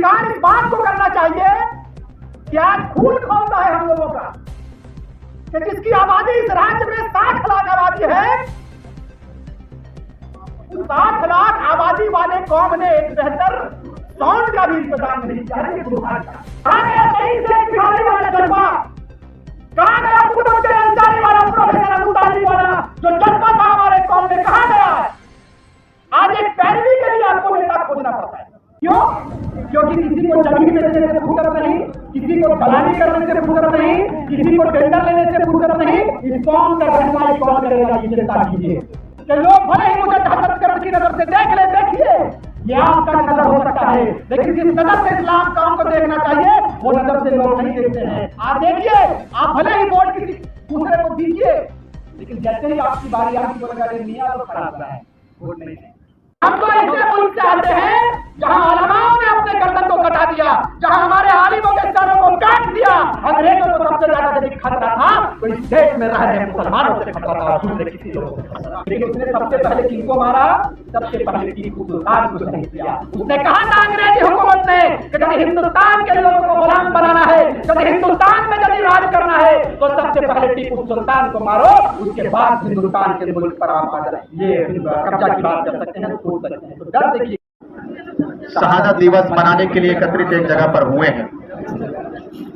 स्वीकार इस बात को करना चाहिए कि आज खून खौलता है हम लोगों का कि जिसकी आबादी इस राज्य में 60 लाख आबादी है, उस 60 लाख आबादी वाले कौम ने एक बेहतर साउंड का भी इंतजाम नहीं किया है। कहाँ गया सही से बिहारी वाला जज्बा, कहाँ गया कुतुब के अंसारी वाला प्रोफेसर अबू तालिब वाला जो जज्बा था हमारे कौम में, कहाँ गया है? आज एक पैरवी के लिए आपको नेता खोजना पड़ता है। क्यों? क्योंकि किसी को जमीन बेचने से फुर्सत नहीं, किसी को दलाली करने से फुर्सत नहीं, किसी को टेंडर लेने से फुर्सत नहीं। इस कौम का रहनुमाई कौन करेगा, ये चिंता कीजिए कि लोग भले ही मुझे हसरत करने की नजर से देख ले, देखिए ये आपका नजर हो सकता है, लेकिन जिस नजर से इस्लाम कौम को देखना चाहिए वो नजर से लोग नहीं देखते हैं। आप देखिए, आप भले ही वोट किसी दूसरे को दीजिए, लेकिन जैसे ही आपकी बारी आती बोलेगा मियां तो खराब है, वोट नहीं। हम तो ऐसे मुल्क चाहते हैं जहां उलमाओं ने अपने गर्दन को कटा दिया, जहां हमारे आलिमों के सरों को काट दिया। अंग्रेजों को सबसे ज्यादा यदि खतरा था तो इस देश में रह रहे मुसलमानों से खतरा था, दूसरे किसी लोगों से। लेकिन उसने सबसे पहले किनको मारा? सबसे पहले टीपू सुल्तान को शहीद किया। उसने कहा था अंग्रेजी हुकूमत ने कि यदि हिंदुस्तान के लोगों को गुलाम बनाना है, यदि हिंदुस्तान में यदि राज करना है तो सबसे पहले टीपू सुल्तान को मारो, उसके बाद हिंदुस्तान के मुल्क पर आप आ जाए। ये कब्जा की बात कर सकते हैं, सोच सकते हैं। तो डर देखिए, शहादत दिवस मनाने के लिए एकत्रित एक जगह पर हुए हैं।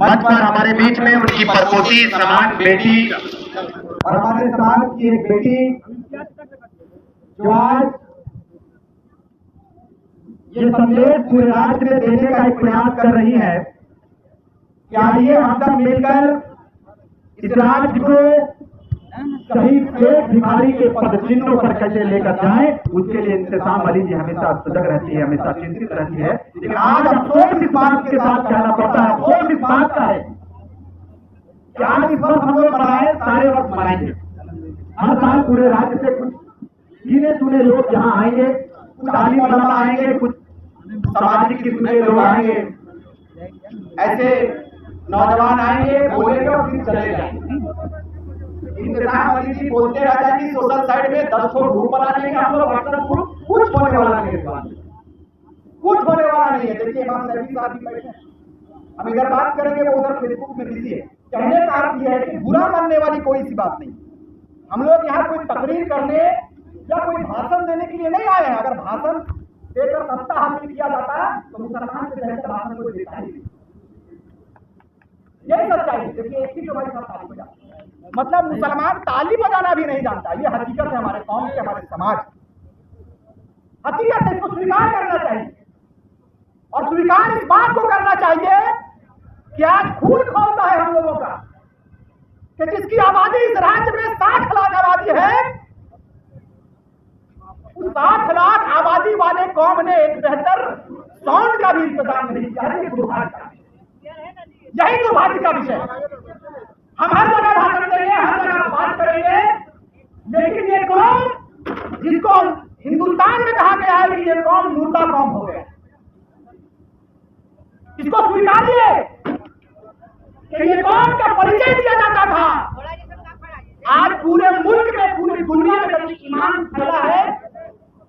मंच पर हमारे बीच में उनकी परपोती समाज बेटी और हमारे समाज की एक बेटी जो आज ये संदेश पूरे राज्य में देने का एक प्रयास कर रही है कि आइए हम सब मिलकर इस राज्य को शहीद शेख भिखारी के पद चिन्हों पर कैसे लेकर जाएं, उसके लिए इंतजाम अली जी हमेशा सजग रहती है, हमेशा चिंतित रहती है। लेकिन आज अफसोस इस बात के साथ कहना पड़ता है, अफसोस इस बात का है कि आज इस वर्ष हम लोग मनाए, सारे वर्ष मनाएंगे। हर साल पूरे राज्य से कुछ गिने चुने लोग यहाँ आएंगे, कुछ आलिम उलमा आएंगे, कुछ सामाजिक किस्म के लोग आएंगे, ऐसे नौजवान आएंगे, बोलेंगे और फिर चले जाएंगे। इंतजाम अली जी बोलते रह जाएंगे सोशल साइड में 10 ग्रुप बना लेंगे हम लोग, व्हाट्सएप ग्रुप, कुछ होने वाला नहीं है, कुछ होने वाला नहीं है। देखिए हम सभी साथी बैठे हैं, हम इधर बात करेंगे, वो उधर फेसबुक में बिजी है। कहने का अर्थ यह है कि बुरा मानने वाली कोई सी बात नहीं। हम लोग यहाँ कोई तकरीर करने या कोई भाषण देने के लिए नहीं आए हैं। अगर भाषण देकर सत्ता हासिल किया जाता तो मुसलमान से बेहतर भाषण कोई देता ही नहीं। यही सच्चाई। देखिए एक ही जो हमारे साथ ताली बजा, मतलब मुसलमान ताली बजाना भी नहीं जानता। ये हकीकत है हमारे कौम की, हमारे समाज हकीकत है। इसको स्वीकार करना चाहिए और स्वीकार इस बात को करना चाहिए कि आज खून खौलता है हम लोगों का कि जिसकी आबादी इस राज्य में 60 लाख आबादी है, उस 60 लाख आबादी वाले कौम ने एक बेहतर साउंड का भी इंतजाम नहीं किया है। यही दुर्भाग्य का विषय है। हम हर जगह भाषण देंगे, हर जगह बात करेंगे, लेकिन ये कौम जिसको हिंदुस्तान में कहा गया है कि ये कौम मुर्दा कौम हो गया, इसको स्वीकारिए कि ये कौम का परिचय दिया जाता था। आज पूरे मुल्क में, पूरी दुनिया में जब ईमान फैला है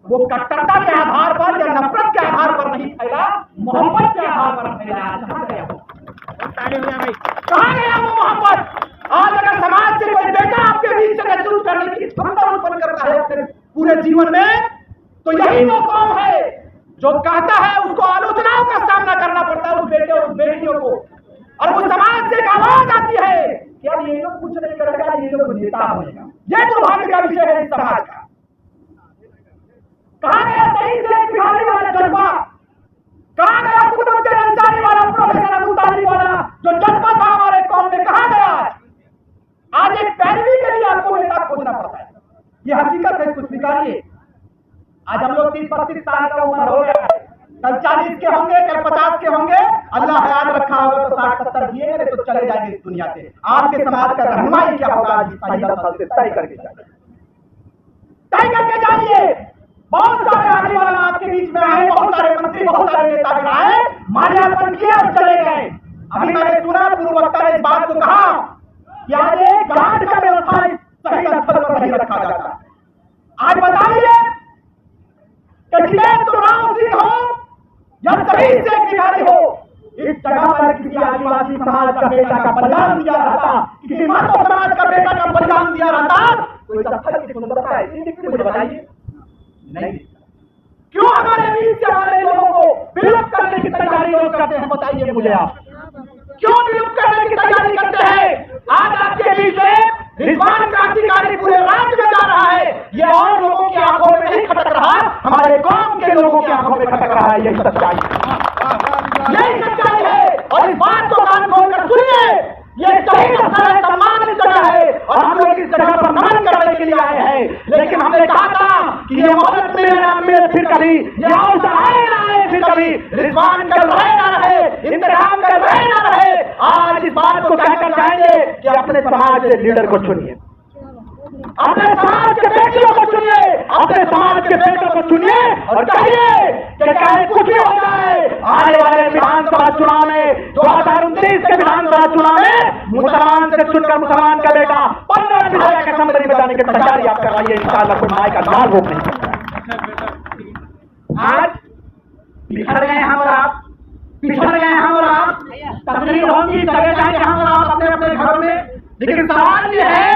वो कट्टरता के आधार पर या नफरत के आधार पर नहीं फैला, मोहब्बत के आधार पर फैला। कहाँ गया वो मोहब्बत? आज अगर समाज से कोई बेटा आपके बीच से नेतृत्व करने की क्षमता उत्पन्न करता है अपने पूरे जीवन में, तो यही वो कौम है जो कहता है उसको आलोचनाओं का सामना करना पड़ता है, उस बेटे और उस बेटियों को। और वो समाज से एक आवाज आती है कि अब ये लोग कुछ नहीं करेगा, ये लोग नेता बनेगा। ये दुर्भाग्य का विषय है इस समाज का। कहाँ गया सही से बिहारी वाला जज्बा, कहाँ गया कुतुब के अंसारी वाला प्रोफेसर अबू तालिब वाला जो जज्बा था हमारे कौम में, कहाँ गया? आज एक पैरवी के लिए आपको नेता खोजना पड़ता है। ये हकीकत है, इसको स्वीकारिए। आज हम लोग 30-32 साल का उम्र हो गया है, कल 40 के होंगे, कल 50 के होंगे, अल्लाह हयात रखा होगा तो 60-70 जिएंगे तो चले जाएंगे इस दुनिया से। आपके समाज का रहनुमाई क्या होगा आज 5 साल से तय करके जाइए। बहुत सारे आने वाले आपके बीच में आए, बहुत सारे मंत्री, बहुत सारे नेता भी आए, माल्यार्पण किए और चले गए। अभी मैंने सुना पूर्व वक्ता ने इस बात को कहा कि आज एक गांठ का व्यवसाय सही स्थल पर नहीं रखा जाता। आज बताइए कि तो राम सिंह हो या शहीद शेख भिखारी हो, जगह पर किसी आदिवासी समाज का बेटा का बलिदान दिया रहता, किसी माधव समाज का बेटा का बलिदान दिया रहता, तो इस स्थल की सुंदरता है मुझे बताइए नहीं। क्यों हमारे बीच से हमारे लोगों को विलुप्त करने की तैयारी लोग करते हैं, बताइए मुझे आप क्यों विलुप्त करने की तैयारी करते हैं? आज आपके बीच में रिजवान क्रांतिकारी पूरे राज्य में जा रहा है, ये और लोगों की आंखों में नहीं खटक रहा, हमारे गांव के लोगों की आंखों में खटक रहा है। यही सच्चाई है और इस बात को कान खोलकर सुनिए। ये शहीद स्थल है, सम्मानित जगह है और हम लोग इस जगह पर नमन करने के लिए आए हैं, लेकिन हमने कहा था कि ये मोहब्बत में फिर कभी ये अवसर आए ना आए, फिर कभी रिजवान कल रहे ना रहे, इंतजाम कल रहे ना रहे। आज इस बात को कहकर जाएंगे कि अपने समाज के लीडर को चुनिए, अपने समाज के बेटियों को चुनिए, अपने समाज के बेटों को चुनिए और कहिए कि चाहे कुछ भी हो जाए, आने वाले विधानसभा चुनाव में 2029 के विधानसभा चुनाव में मुसलमान से चुनकर मुसलमान का बेटा 15 विधायक असेंबली में जाने की तैयारी आप करवाइए। इंशाअल्लाह कोई माई का लाल रोक नहीं सकता। आज बिखर गए हम और आप, पिछड़ गए हम और आप, तकलीफ होगी, चले जाएंगे हम और आप अपने अपने घरों में, लेकिन सवाल ये है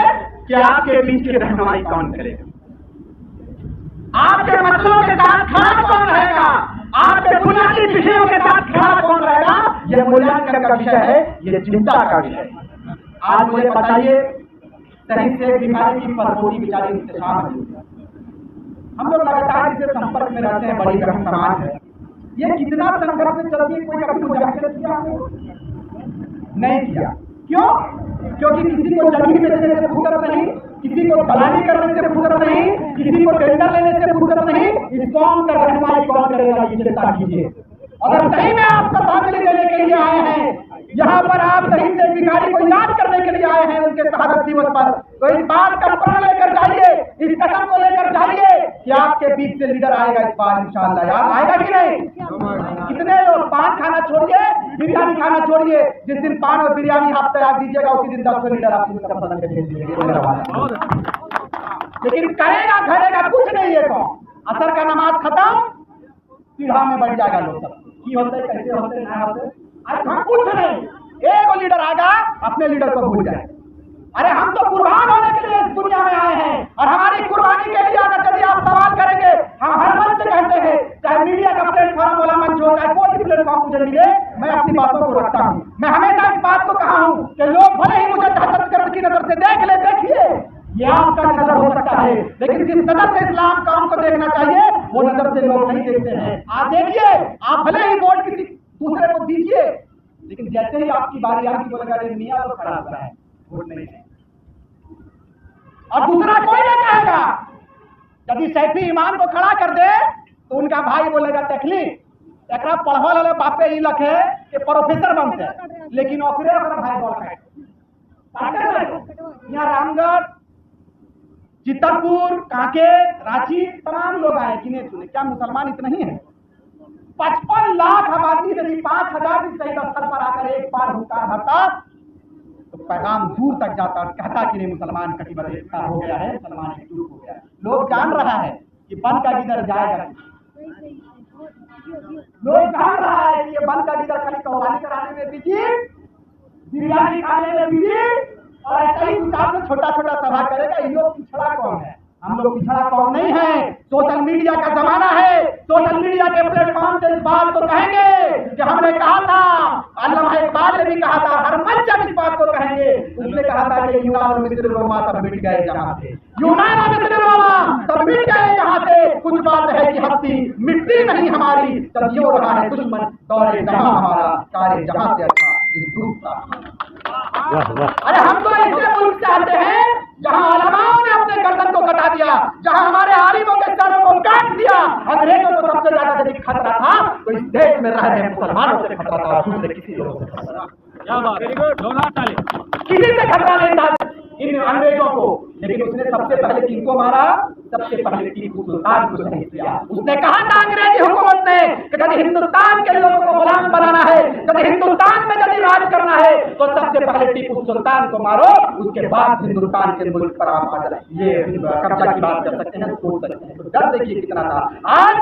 कि आपके बीच की रहनुमाई कौन करेगा? आपके मसलों के साथ खड़ा कौन रहेगा? आपके बुनियादी विषयों के साथ खड़ा कौन रहेगा? यह मूल्यांकन का विषय है, यह चिंता का विषय है। आज मुझे बताइए, सही से बीमारी की परपोटी बेचारी इंतजाम है, हम लोग लगातार इससे संपर्क में रहते हैं, बड़ी बहन समाज है, ये कितना संघर्ष में चलती है, कोई कभी मुजाहिदा किया नहीं किया। क्यों? क्योंकि किसी को जमीन बेचने से फुर्सत नहीं, किसी को दलाली करने से फुर्सत नहीं, किसी को टेंडर लेने से फुर्सत नहीं। इस कौम का रहनुमाई कौन करेगा, ये चिंता कीजिए। अगर सही में आप श्रद्धांजलि देने के लिए आए हैं, यहाँ पर आप शहीद से भिखारी को याद करने के लिए आए हैं उनके शहादत दिवस पर, तो इस बात का प्रण लेकर जाइए, इस कसम को लेकर जाइए कि आपके बीच से लीडर आएगा इस बार इंशाअल्लाह। यार आएगा कि नहीं? कितने लोग पान खाना छोड़िए, बिरयानी खाना छोड़िए, जिस दिन पान और बिरयानी आप तैयार दीजिएगा उसी दिन 10 लीडर आपको पसंद भेज, लेकिन करेगा घरेगा कुछ नहीं है। कौन असर का नमाज खत्म, सीढ़ा में बैठ जाएगा लोग सब की होते कैसे होते ना होते, अरे हम कुछ नहीं, एक लीडर आएगा अपने लीडर को भूल जाए। अरे हम तो कुर्बान होने के लिए इस दुनिया में आए हैं और हमारी कुर्बानी के लिए अगर यदि आप सवाल करेंगे, हम हर मंच से कहते हैं, चाहे मीडिया का प्लेटफॉर्म वाला मंच हो, चाहे कोई भी प्लेटफॉर्म मुझे मिले, मैं अपनी बातों को रखता हूँ। मैं हमेशा इस बात को कहा हूँ कि लोग भले ही मुझे दहशतगर्द की नजर से देख ले, देखिए ये आपका नजर हो सकता है, लेकिन जिस नजर से इस्लाम काम को देखना चाहिए वो नजर से लोग नहीं देखते हैं। आप देखिए, आप भले ही वोट किसी दूसरे को दीजिए, लेकिन जैसे ही आपकी बारी आएगी बोलेगा मियां तो खड़ा हुआ है, वोट नहीं है, और दूसरा कोई नहीं कहेगा। यदि सैफी ईमान को खड़ा कर दे तो उनका भाई बोलेगा तकली एकरा पढ़वा वाले बापे ही लखे कि प्रोफेसर बनते, लेकिन ओकरे ओकरा भाई बोल रहा है। यहाँ रामगढ़, चित्तरपुर, कांकेर, रांची तमाम लोग आए, गिने चुने, क्या मुसलमान इतने ही है? 55 लाख आबादी यदि 5000 भी सही स्थल पर आकर एक बार हुक्का भरता तो पैगाम दूर तक जाता और कहता कि नहीं मुसलमान कटिबद्ध एकता हो गया है, मुसलमान एकजुट हो गया है। लोग जान रहा है कि बन का गिदर जाएगा, लोग जान रहा है कि ये बन का गिदर खाली कव्वाली कराने में बिजी, बिरयानी खाने में बिजी और ऐसा ही छोटा छोटा सभा करेगा। ये लोग पिछड़ा कौन है? हम लोग पिछड़ा कौन नहीं है। सोशल मीडिया का जमाना है, सोशल मीडिया के प्लेटफॉर्म से इस बात को कहेंगे कि हमने कहा था, अल्लामा इकबाल ने भी कहा था, हर मंच हम इस बात को कहेंगे। उसने कहा था कि यूनान मिस्र रोमा सब मिट गए जहां से, यूनान मिस्र रोमा सब मिट गए जहां से, कुछ बात है कि हस्ती मिटती नहीं हमारी, तब यो रहा है दुश्मन दौरे जहां हमारा, कार्य जहां से अच्छा हिंदुस्तान। अरे हम तो ऐसे मुल्क चाहते हैं जहां उलमाओं ने अपने गर्दन को कटा दिया, जहां हमारे आलिमों के सरों को काट दिया। अंग्रेजों को सबसे ज्यादा यदि खतरा था तो इस देश में रह रहे मुसलमानों से खतरा था, दूसरे किसी लोगों से खतरा। किसी से खतरा नहीं था इन अंग्रेजों को, लेकिन उसने सबसे पहले किनको मारा? सबसे पहले टीपू सुल्तान को शहीद किया। उसने कहा था अंग्रेजी हुकूमत ने कि यदि हिंदुस्तान के लोगों को गुलाम बनाना है, यदि हिंदुस्तान में यदि राज करना है तो सबसे पहले टीपू सुल्तान को मारो, उसके बाद हिंदुस्तान के मुल्क पर आप आ जाए। ये कब्जा की बात कर सकते हैं, सोच सकते हैं। तो डर देखिए कितना था। आज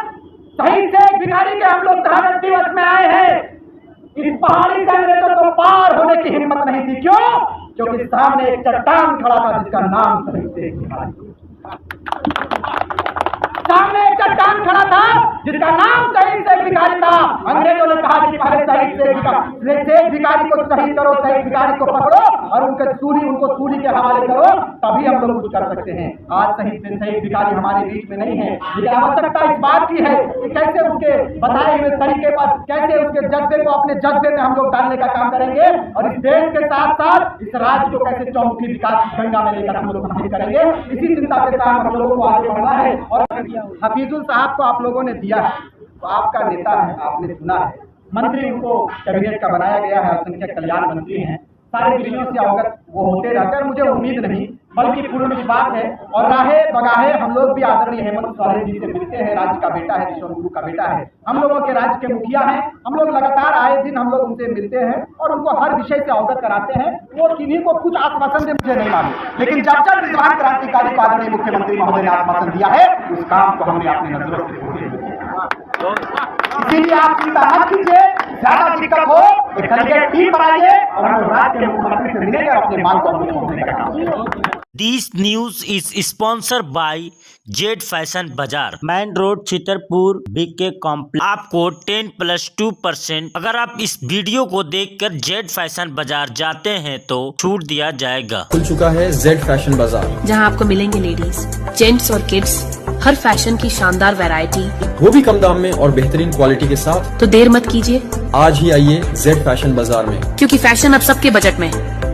शहीद से भिखारी के हम लोग शहादत दिवस में आए हैं, इस पहाड़ी से अंग्रेजों को पार होने की हिम्मत नहीं थी। क्यों? क्योंकि सामने एक चट्टान खड़ा था जिसका नाम शहीद शेख भिखारी। सामने एक चट्टान खड़ा था जिसका नाम शहीद शेख भिखारी था। अंग्रेजों ने कहा कि पहले शहीद शेख भिखारी को शहीद करो, शहीद भिखारी को पकड़ो और उनको सूली के हवाले करो, तभी हम लोग कुछ कर सकते हैं। आज शहीद भिखारी हमारे बीच में नहीं है, लेकिन आवश्यकता इस बात की है कि कैसे उसके बताए हुए तरीके पर, कैसे उसके जज्बे को अपने जज्बे में हम लोग डालने का काम करेंगे और इस देश के साथ साथ इस राज्य को कैसे चौमुखी विकास की गंगा में लेकर हम लोग शामिल करेंगे। इसी चिंता के साथ हम लोगों को आगे बढ़ना है। और हफीजुल साहब को आप लोगों ने दिया है, तो आपका नेता है, आपने सुना है, मंत्री उनको कैबिनेट का बनाया गया है, अल्पसंख्यक कल्याण मंत्री हैं, सारे विषयों से अवगत वो होते रहते हैं। मुझे उम्मीद नहीं बल्कि पूर्ण विश्वास है और राहे बगाहे हम लोग भी आदरणीय हेमंत सोरेन जी से मिलते हैं। राज्य का बेटा है, ऋषभ गुरु का बेटा है, हम लोगों के राज्य के मुखिया हैं। हम लोग लगातार आए दिन हम लोग उनसे मिलते हैं और उनको हर विषय से अवगत कराते हैं। वो किन्हीं को कुछ आश्वासन दे मुझे नहीं मालूम, लेकिन जब विद्वान क्रांतिकारी को आदरणीय मुख्यमंत्री महोदय ने आश्वासन दिया है, उस काम को हमने अपनी नजरों से इसीलिए आप चिंता मत कीजिए। ज्यादा दिक्कत हो तो चलिए टीम बनाइए और हम राज्य के मुख्यमंत्री से मिलेंगे और अपने मांग को पहुंचाने का काम। This news is sponsored by Z fashion Bazaar, main road Chitarpur BK complex. आपको 10+2% अगर आप इस वीडियो को देखकर जेड फैशन बाजार जाते हैं तो छूट दिया जाएगा। खुल चुका है जेड फैशन बाजार, जहां आपको मिलेंगे लेडीज, जेंट्स और किड्स हर फैशन की शानदार वैरायटी, वो भी कम दाम में और बेहतरीन क्वालिटी के साथ। तो देर मत कीजिए, आज ही आइए जेड फैशन बाजार में, क्योंकि फैशन अब सबके बजट में है।